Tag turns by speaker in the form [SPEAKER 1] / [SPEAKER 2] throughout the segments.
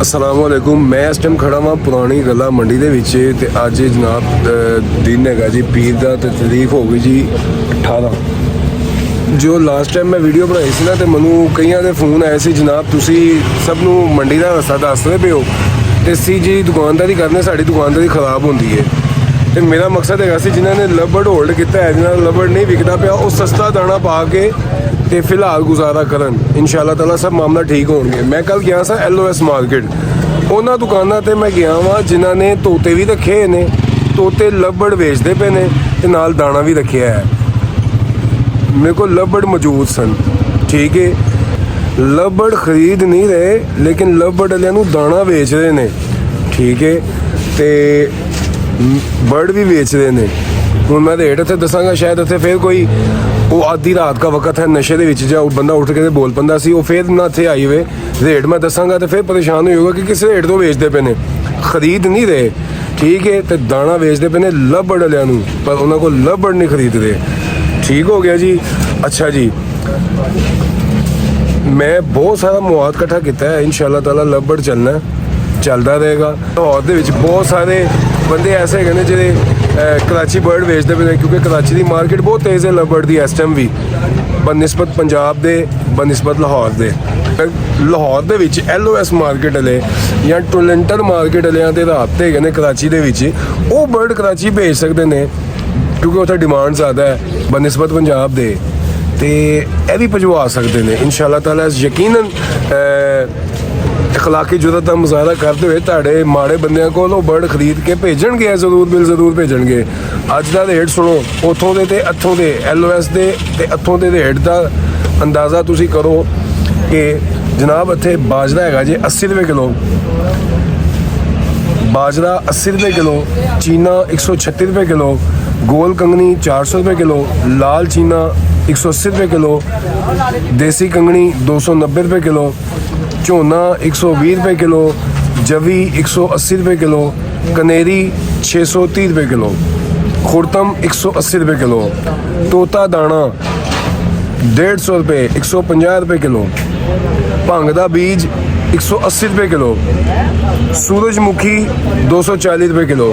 [SPEAKER 1] अस्सलाम वालेकुम। मैं इस टाइम खड़ा हाँ पुरानी गला मंडी ਦੇ ਵਿੱਚ ਤੇ ਅੱਜ जनाब दिन हैगा जी पीर ਦਾ ਤੇ ਤਾਰੀਖ ਹੋ ਗਈ ਜੀ 18। ਜੋ ਲਾਸਟ ਟਾਈਮ ਮੈਂ ਵੀਡੀਓ ਬਣਾਈ ਸੀ ਨਾ ਤੇ ਮੈਨੂੰ ਕਈਆਂ ਦੇ ਫੋਨ ਆਏ ਸੀ ਜਨਾਬ ਤੁਸੀਂ ਸਭ ਨੂੰ ਮੰਡੀ ਦਾ ਰਸਤਾ ਦੱਸਦੇ ਪਏ ਹੋ ਤੇ ਸੀ ਜੀ ਦੁਕਾਨਦਾਰੀ ਕਰਨੇ ਸਾਡੀ ਦੁਕਾਨਦਾਰੀ ਖਰਾਬ ਹੁੰਦੀ ਹੈ ਤੇ ਮੇਰਾ ਮਕਸਦ ਹੈਗਾ ਸੀ ਜਿਨ੍ਹਾਂ ਨੇ ਲੱਭੜ ਹੋਲਡ ਕੀਤਾ ਹੈ ਜਿਨ੍ਹਾਂ ਦਾ ਲੱਭੜ ਨਹੀਂ ਵਿਕਦਾ ਪਿਆ ਉਹ ਸਸਤਾ ਦਾਣਾ ਪਾ ਕੇ ਤੇ ਫਿਲਹਾਲ ਗੁਜ਼ਾਰਾ ਕਰਨ ਇਨਸ਼ਾਅੱਲਾ ਤਾਲਾ ਸਭ ਮਾਮਲਾ ਠੀਕ ਹੋਣਗੇ। ਮੈਂ ਕੱਲ ਗਿਆ ਸਾਂ LOS ਮਾਰਕੀਟ ਉਹਨਾਂ ਦੁਕਾਨਾਂ ਤੇ ਮੈਂ ਗਿਆ ਵਾਂ ਜਿਨ੍ਹਾਂ ਨੇ ਤੋਤੇ ਵੀ ਰੱਖੇ ਨੇ ਤੋਤੇ ਲੱਭੜ ਵੇਚਦੇ ਪਏ ਨੇ ਤੇ ਨਾਲ ਦਾਣਾ ਵੀ ਰੱਖਿਆ ਹੈ। मेरे को लबड़ मौजूद सन ठीक है लबड़ खरीद नहीं रहे लेकिन लबड़ वाले दाना बेच रहे ने ठीक है तो बर्ड भी बेच रहे ने हूँ मैं रेट इतने दसांगा शायद इतने फिर कोई वो आधी रात का वक्त है नशे के विच जो बंदा उठ के बोल पाता सी वो फिर ना इतने आई वे रेट मैं दसांगा तो फिर परेशान होगा कि किस रेट तो बेचते पे ने खरीद नहीं रहे ठीक है तो दाना बेचते पे ने लबड़ वालों पर उन्होंने को लबड़ नहीं खरीद रहे ठीक हो गया जी। अच्छा जी मैं बहुत सारा मुआद इकट्ठा किया है इंशाअल्लाह ताला लबड़ चलना चलता रहेगा। लाहौर दे विच बहुत सारे बंदे ऐसे हैं जिहड़े कराची बर्ड बेचते पे क्योंकि कराची की मार्केट बहुत तेज़ है लबड़ की इस टाइम भी बनस्बत पंजाब दे बनस्बत लाहौर दे। लाहौर दे विच LOS मार्केट वाले या टोलेंटर मार्केट वालियां दे राबते हैं कराची दे विच वो बर्ड कराची भेज सकते हैं क्योंकि उत्थे डिमांड ज़्यादा है बनस्बत पंजाब दे ते यह भी भजवा सकते हैं इंशाअल्लाह ताला यकीनन अखलाकी जुर्रत का मुजाहरा करते हुए ताड़े माड़े बंदियां को बर्ड खरीद के भेजणगे ज़रूर बिल ज़रूर भेजणगे। अज का रेट सुनो उतों के ते अत्थों के LOS के ते अत्थों के रेट का अंदाज़ा तुसी करो कि जनाब इत्थे बाजरा हैगा जी 80 रुपये किलो बाजरा 80 रुपये किलो चीना 136 रुपये किलो गोल कंगनी 400 रुपये किलो लाल चीना 180 रुपये किलो देसी कंगनी 290 रुपये किलो झोना 120 रुपये किलो जवी 180 रुपये किलो कनेरी 630 रुपये किलो खुरतम 180 रुपये किलो तोता दाना 150 रुपये 150 रुपये किलो भंग दा बीज 180 रुपये किलो सूरजमुखी 240 रुपये किलो।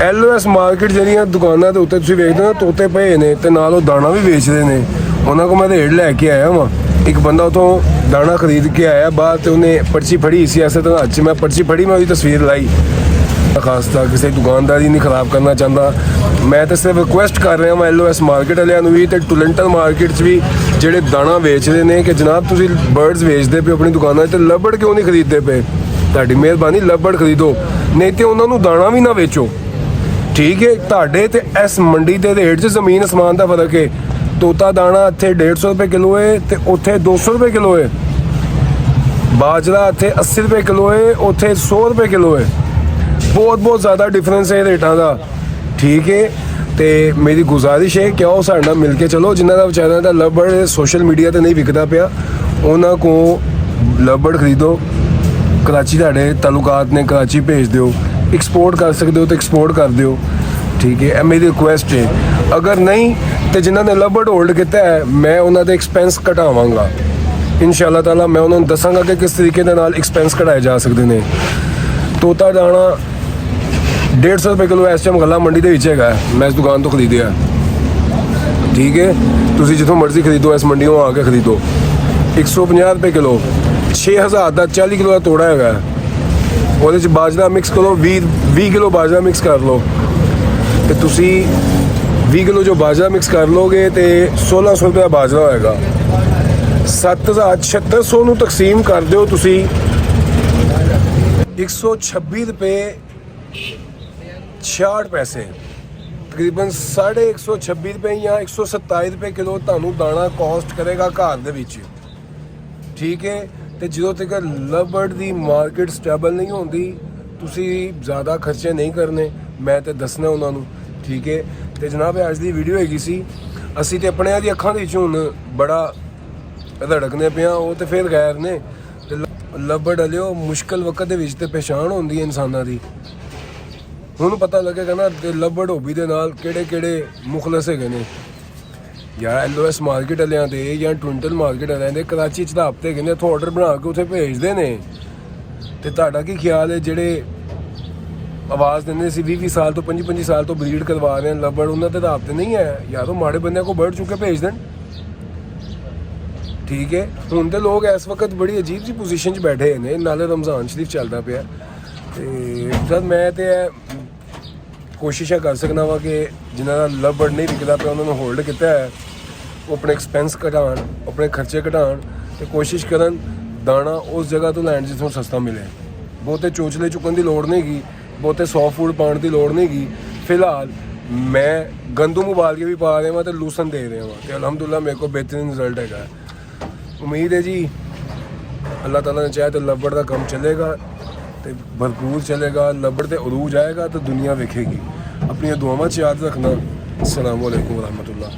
[SPEAKER 1] LOS मार्केट ਜਿਹੜੀਆਂ ਦੁਕਾਨਾਂ ਦੇ ਉੱਤੇ ਤੁਸੀਂ ਵੇਖਦੇ ਹੋ ਤੋਤੇ ਪਏ ਨੇ ਤੇ ਨਾਲ ਉਹ ਦਾਣਾ ਵੀ ਵੇਚਦੇ ਨੇ ਉਹਨਾਂ ਕੋਲ ਮੈਂ ਰੇਟ ਲੈ ਕੇ ਆਇਆ ਵਾਂ। ਇੱਕ ਬੰਦਾ ਉਤੋਂ ਦਾਣਾ ਖਰੀਦ ਕੇ ਆਇਆ ਬਾਅਦ ਤੇ ਉਹਨੇ ਪਰਚੀ ਫੜੀ ਸੀ ਐਸੇ ਤਰ੍ਹਾਂ ਅੱਜ ਮੈਂ ਪਰਚੀ ਫੜੀ ਮੈਂ ਉਹਦੀ ਤਸਵੀਰ ਲਾਈ ਖਾਸਤਾ ਕਿਸੇ ਦੁਕਾਨਦਾਰੀ ਨਹੀਂ ਖਰਾਬ ਕਰਨਾ ਚਾਹੁੰਦਾ ਮੈਂ ਤਾਂ ਸਿਰਫ ਰਿਕੁਐਸਟ ਕਰ ਰਿਹਾ ਹਾਂ LOS ਮਾਰਕੀਟ ਵਾਲਿਆਂ ਨੂੰ ਵੀ ਤੇ ਟੋਲੈਂਟਰ ਮਾਰਕੀਟ 'ਚ ਵੀ ਜਿਹੜੇ ਦਾਣਾ ਵੇਚਦੇ ਨੇ ਕਿ ਜਨਾਬ ਤੁਸੀਂ ਬਰਡਸ ਵੇਚਦੇ ਪਏ ਆਪਣੀ ਦੁਕਾਨਾਂ 'ਤੇ ਤੇ ਲੱਭੜ ਕਿਉਂ ਨਹੀਂ ਖਰੀਦਦੇ ਪਏ ਤੁਹਾਡੀ ਮਿਹਰਬਾਨੀ ਲੱਭੜ ਖਰੀਦੋ ਨਹੀਂ ਤੇ ਉਹਨਾਂ ਨੂੰ ਦਾਣਾ ਵੀ ਨਾ ਵੇਚੋ ठीक है। ਤੁਹਾਡੇ ਤੇ ਇਸ ਮੰਡੀ ਦੇ ਰੇਟ 'ਚ ਜ਼ਮੀਨ ਅਸਮਾਨ ਦਾ ਫਰਕ ਹੈ। ਤੋਤਾ ਦਾਣਾ ਇੱਥੇ 150 ਰੁਪਏ ਕਿਲੋ ਹੈ ਤੇ ਉੱਥੇ 200 ਰੁਪਏ ਕਿਲੋ ਹੈ। ਬਾਜਰਾ ਇੱਥੇ 80 ਰੁਪਏ ਕਿਲੋ ਹੈ ਉੱਥੇ 100 ਰੁਪਏ ਕਿਲੋ ਹੈ। ਬਹੁਤ ਜ਼ਿਆਦਾ ਡਿਫਰੈਂਸ ਹੈ ਰੇਟਾਂ ਦਾ ਠੀਕ ਹੈ। ਤੇ ਮੇਰੀ ਗੁਜ਼ਾਰਿਸ਼ ਹੈ ਕਿ ਆਓ ਸਾਡੇ ਨਾਲ ਮਿਲ ਕੇ ਚਲੋ ਜਿਨ੍ਹਾਂ ਦਾ ਵਿਚਾਰਿਆਂ ਦਾ ਲੱਭੜ ਸੋਸ਼ਲ ਮੀਡੀਆ ਤੇ ਨਹੀਂ ਵਿਕਦਾ ਪਿਆ ਉਹਨਾਂ ਕੋ ਲੱਭੜ ਖਰੀਦੋ। कराची ਤੁਹਾਡੇ ਤਾਲੁਕਾਤ ਨੇ कराची ਭੇਜ ਦਿਓ एक्सपोर्ट कर सकते हो तो एक्सपोर्ट कर दो ठीक है। मेरी रिक्वेस्ट है अगर नहीं तो जिन्होंने लबड़ होल्ड किया है मैं उन्होंने एक्सपेंस घटावांगा इंशाअल्लाह ताला मैं उन्होंने दसांगा कि किस तरीके के नाल एक्सपेंस घटाए जा सकते हैं। तोता दाना 150 रुपये किलो इस टाइम गला मंडी के हैगा मैं इस दुकान तो खरीदिया ठीक है। तुसी जितों मर्जी खरीदो इस मंडियों आके खरीदो 150 रुपये किलो 6000 का 40 किलो का तोड़ा हैगा ਉਹਦੇ 'ਚ ਬਾਜਰਾ ਮਿਕਸ ਕਰੋ 20 ਕਿਲੋ ਬਾਜਰਾ ਮਿਕਸ ਕਰ ਲਓ ਤੇ ਤੁਸੀਂ 20 ਕਿਲੋ ਜੋ ਬਾਜਰਾ ਮਿਕਸ ਕਰ ਲੋਗੇ ਤੇ 1600 ਰੁਪਏ ਦਾ ਬਾਜਰਾ ਹੋਏਗਾ 7600 ਨੂੰ ਤਕਸੀਮ ਕਰ ਦਿਓ ਤੁਸੀਂ 126 ਰੁਪਏ 66 ਪੈਸੇ ਤਕਰੀਬਨ 126 ਰੁਪਏ ਜਾਂ 127 ਰੁਪਏ ਕਿਲੋ ਤੁਹਾਨੂੰ ਦਾਣਾ ਕੋਸਟ ਕਰੇਗਾ ਘਰ ਦੇ ਵਿੱਚ ਠੀਕ ਹੈ। ਤੇ ਜਦੋਂ ਤੱਕ ਲੱਭੜ ਦੀ ਮਾਰਕੀਟ ਸਟੇਬਲ ਨਹੀਂ ਹੁੰਦੀ ਤੁਸੀਂ ਜ਼ਿਆਦਾ ਖਰਚੇ ਨਹੀਂ ਕਰਨੇ ਮੈਂ ਤੇ ਦੱਸਣਾ ਉਹਨਾਂ ਨੂੰ ਠੀਕ ਹੈ। ਤੇ ਜਨਾਬ ਅੱਜ ਦੀ ਵੀਡੀਓ ਹੈਗੀ ਸੀ ਅਸੀਂ ਤੇ ਆਪਣਿਆਂ ਦੀ ਅੱਖਾਂ ਦੇ ਵਿੱਚ ਹੁਣ ਬੜਾ ਧੜਕਨੇ ਪਿਆ ਉਹ ਤੇ ਫਿਰ ਗੈਰ ਨੇ ਤੇ ਲੱਭੜ ਵਾਲਿਓ ਮੁਸ਼ਕਲ ਵਕਤ ਦੇ ਵਿੱਚ ਤੇ ਪਛਾਣ ਹੁੰਦੀ ਹੈ ਇਨਸਾਨਾਂ ਦੀ ਹੁਣ ਪਤਾ ਲੱਗੇਗਾ ਨਾ ਤੇ ਲੱਭੜ ਹੋਬੀ ਦੇ ਨਾਲ ਕਿਹੜੇ ਮੁਖਲਸ ਹੈਗੇ ਨੇ ਜਾਂ LOS ਮਾਰਕੀਟ ਵਾਲਿਆਂ ਦੇ ਜਾਂ ਟਵਿੰਟਲ ਮਾਰਕੀਟ ਵਾਲਿਆਂ ਦੇ ਕਰਾਚੀ 'ਚ ਤਾਂ ਹਫ਼ਤੇ ਕਹਿੰਦੇ ਇੱਥੋਂ ਆਰਡਰ ਬਣਾ ਕੇ ਉੱਥੇ ਭੇਜਦੇ ਨੇ ਤੇ ਤੁਹਾਡਾ ਕੀ ਖਿਆਲ ਹੈ ਜਿਹੜੇ ਆਵਾਜ਼ ਦਿੰਦੇ ਸੀ 20 ਸਾਲ ਤੋਂ 25 ਸਾਲ ਤੋਂ ਬਰੀਡ ਕਰਵਾ ਰਹੇ ਹਨ ਲੱਭੜ, ਉਹਨਾਂ ਤੇ ਤਾਂ ਹਫ਼ਤੇ ਨਹੀਂ ਹੈ ਜਾਂ ਤਾਂ ਮਾੜੇ ਬੰਦਿਆਂ ਕੋ ਬਰਡ ਚੁੱਕ ਕੇ ਭੇਜ ਦੇਣ। ਠੀਕ ਹੈ, ਹੁਣ ਤੇ ਲੋਕ ਇਸ ਵਕਤ ਬੜੀ ਅਜੀਬ ਜਿਹੀ ਪੋਜੀਸ਼ਨ 'ਚ ਬੈਠੇ ਨੇ, ਨਾਲੇ ਰਮਜ਼ਾਨ ਸ਼ਰੀਫ ਚੱਲਦਾ ਪਿਆ ਤੇ ਜਦ ਮੈਂ ਤੇ ਕੋਸ਼ਿਸ਼ਾਂ ਕਰ ਸਕਦਾ ਵਾ ਕਿ ਜਿਨ੍ਹਾਂ ਦਾ ਲੱਭੜ ਨਹੀਂ ਵਿਕਦਾ ਪਿਆ ਉਹਨਾਂ ਨੂੰ ਹੋਲਡ ਕੀਤਾ ਹੈ, ਉਹ ਆਪਣੇ ਐਕਸਪੈਂਸ ਘਟਾਉਣ, ਆਪਣੇ ਖਰਚੇ ਘਟਾਉਣ ਤੇ ਕੋਸ਼ਿਸ਼ ਕਰਨ ਦਾਣਾ ਉਸ ਜਗ੍ਹਾ ਤੋਂ ਲੈਣ ਜਿੱਥੋਂ ਸਸਤਾ ਮਿਲੇ। ਬਹੁਤੇ ਚੋਚਲੇ ਚੁੱਕਣ ਦੀ ਲੋੜ ਨਹੀਂ ਹੈਗੀ, ਬਹੁਤੇ ਸੌਫਟ ਫੂਡ ਪਾਉਣ ਦੀ ਲੋੜ ਨਹੀਂ ਹੈਗੀ। ਫਿਲਹਾਲ ਮੈਂ ਗੰਦਮ ਉਬਾਲ ਕੇ ਵੀ ਪਾ ਰਿਹਾ ਵਾਂ ਤੇ ਲੂਸਨ ਦੇ ਰਿਹਾ ਵਾਂ ਤੇ ਅਲਹਮਦੁਲਿਲਾ ਮੇਰੇ ਕੋਲ ਬਿਹਤਰੀਨ ਰਿਜ਼ਲਟ ਹੈਗਾ। ਉਮੀਦ ਹੈ ਜੀ ਅੱਲਾਹ ਤਾਲਾ ਨੇ ਚਾहे तो ਲੱਭੜ ਦਾ ਕੰਮ ਚੱਲੇਗਾ ਤੇ ਭਰਪੂਰ ਚੱਲੇਗਾ, ਲੱਭੜ ਤੇ ਅਰੂਜ ਆਏਗਾ ਤਾਂ ਦੁਨੀਆ ਵੇਖੇਗੀ। ਆਪਣੀਆਂ ਦੁਆਵਾਂ 'ਚ ਯਾਦ ਰੱਖਣਾ। ਅਸਲਾਮੁ ਅਲੈਕੁਮ ਵਰਹਿਮਤੁल्लाह।